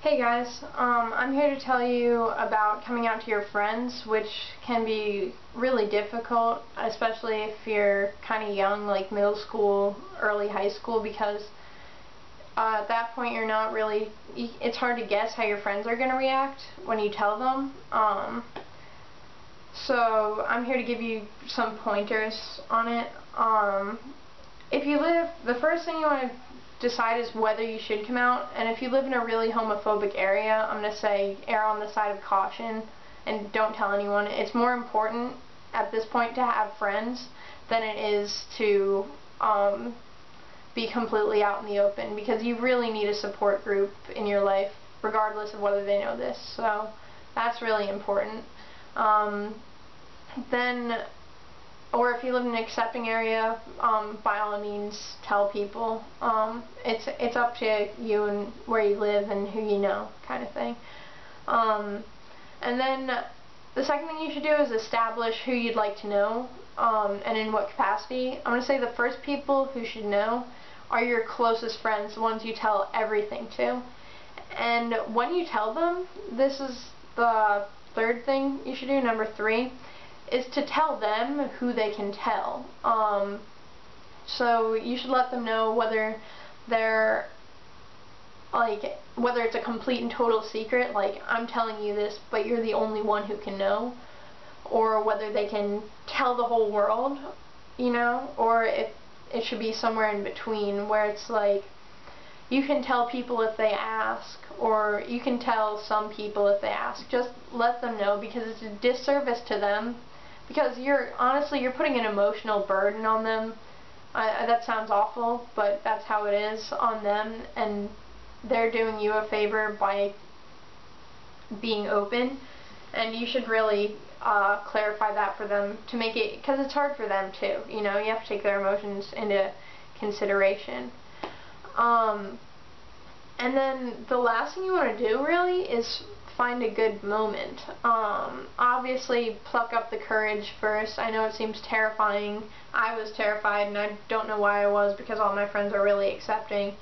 Hey guys, I'm here to tell you about coming out to your friends, which can be really difficult, especially if you're kind of young, like middle school, early high school, because at that point you're not really, it's hard to guess how your friends are going to react when you tell them. So I'm here to give you some pointers on it. The first thing you want to decide is whether you should come out, and if you live in a really homophobic area, I'm going to say err on the side of caution and don't tell anyone. It's more important at this point to have friends than it is to be completely out in the open, because you really need a support group in your life regardless of whether they know this, so that's really important. Or if you live in an accepting area, by all means tell people. It's up to you and where you live and who you know, kind of thing. And then the second thing you should do is establish who you'd like to know, and in what capacity. I'm going to say the first people who should know are your closest friends, the ones you tell everything to. And when you tell them, this is the third thing you should do, number 3, is to tell them who they can tell. So you should let them know whether it's a complete and total secret, like I'm telling you this but you're the only one who can know, or whether they can tell the whole world, you know, or if it should be somewhere in between, where it's like you can tell people if they ask, or you can tell some people if they ask. Just let them know, because it's a disservice to them, because you're putting an emotional burden on them. That sounds awful, but that's how it is on them, and they're doing you a favor by being open, and you should really clarify that for them, to make it, because it's hard for them too, you know, you have to take their emotions into consideration. And then the last thing you want to do really is find a good moment. Obviously pluck up the courage first. I know it seems terrifying. I was terrified, and I don't know why I was, because all my friends are really accepting.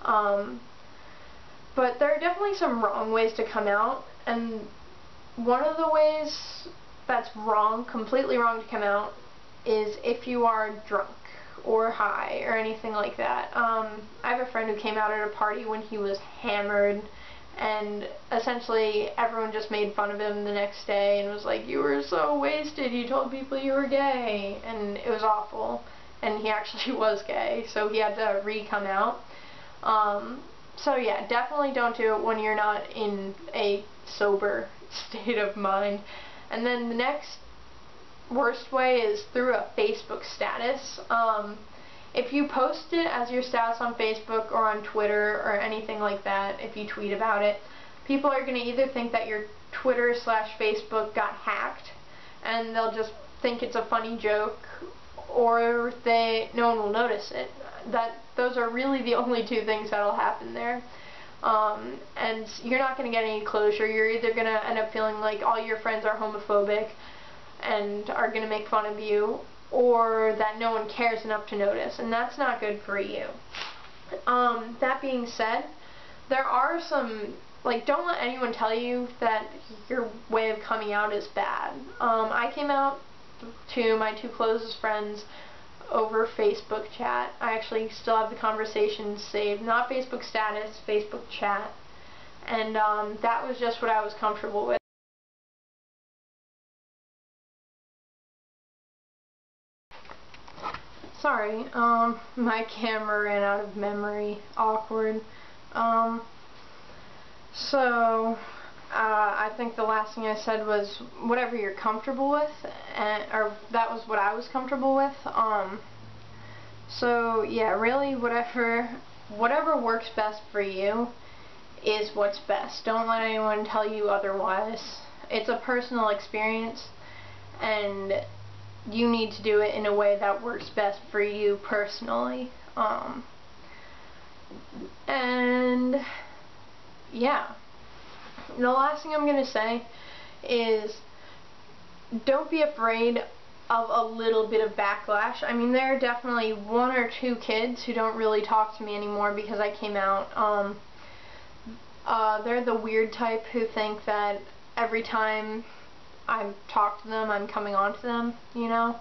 But there are definitely some wrong ways to come out, and one of the ways that's wrong, completely wrong to come out, is if you are drunk or high or anything like that. I have a friend who came out at a party when he was hammered, and essentially everyone just made fun of him the next day and was like, "You were so wasted, you told people you were gay," and it was awful. And he actually was gay, so he had to come out. So yeah, definitely don't do it when you're not in a sober state of mind. And then the next worst way is through a Facebook status. If you post it as your status on Facebook or on Twitter or anything like that, if you tweet about it, people are going to either think that your Twitter/Facebook got hacked, and they'll just think it's a funny joke, or no one will notice it. Those are really the only two things that'll happen there. And you're not going to get any closure. You're either going to end up feeling like all your friends are homophobic and are going to make fun of you, or that no one cares enough to notice, and that's not good for you. That being said, there are some, don't let anyone tell you that your way of coming out is bad. I came out to my 2 closest friends over Facebook chat. I actually still have the conversations saved, not Facebook status, Facebook chat, and that was just what I was comfortable with. Sorry, my camera ran out of memory. Awkward. I think the last thing I said was whatever you're comfortable with, or that was what I was comfortable with. So yeah, really whatever works best for you is what's best. Don't let anyone tell you otherwise. It's a personal experience, and you need to do it in a way that works best for you personally. And yeah, the last thing I'm going to say is don't be afraid of a little bit of backlash. I mean, there are definitely 1 or 2 kids who don't really talk to me anymore because I came out. They're the weird type who think that every time I talk to them, I'm coming on to them, you know?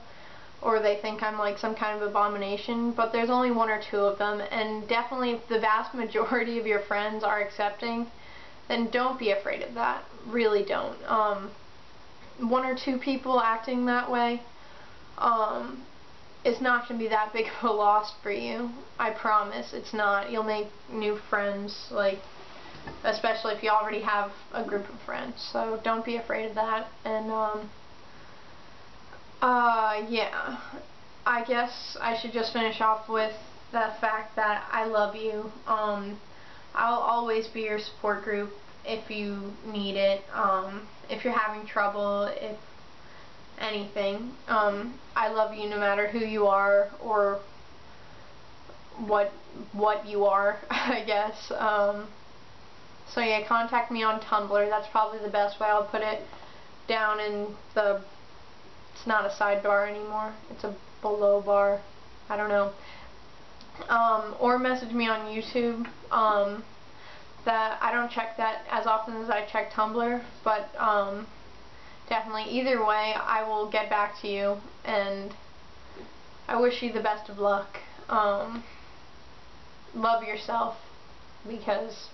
Or they think I'm like some kind of abomination, but there's only one or two of them, and definitely if the vast majority of your friends are accepting, then don't be afraid of that. Really don't. One or two people acting that way, it's not going to be that big of a loss for you. I promise, it's not. You'll make new friends, like, especially if you already have a group of friends, so don't be afraid of that. And yeah, I guess I should just finish off with the fact that I love you. I'll always be your support group if you need it, if you're having trouble, if anything. I love you no matter who you are or what you are, I guess. So yeah, contact me on Tumblr. That's probably the best way. I'll put it down in the, it's not a sidebar anymore, it's a below bar, I don't know. Or message me on YouTube. That I don't check that as often as I check Tumblr, but definitely either way I will get back to you, and I wish you the best of luck. Love yourself, because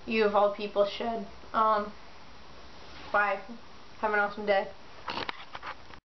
you of all people should. Bye. Have an awesome day.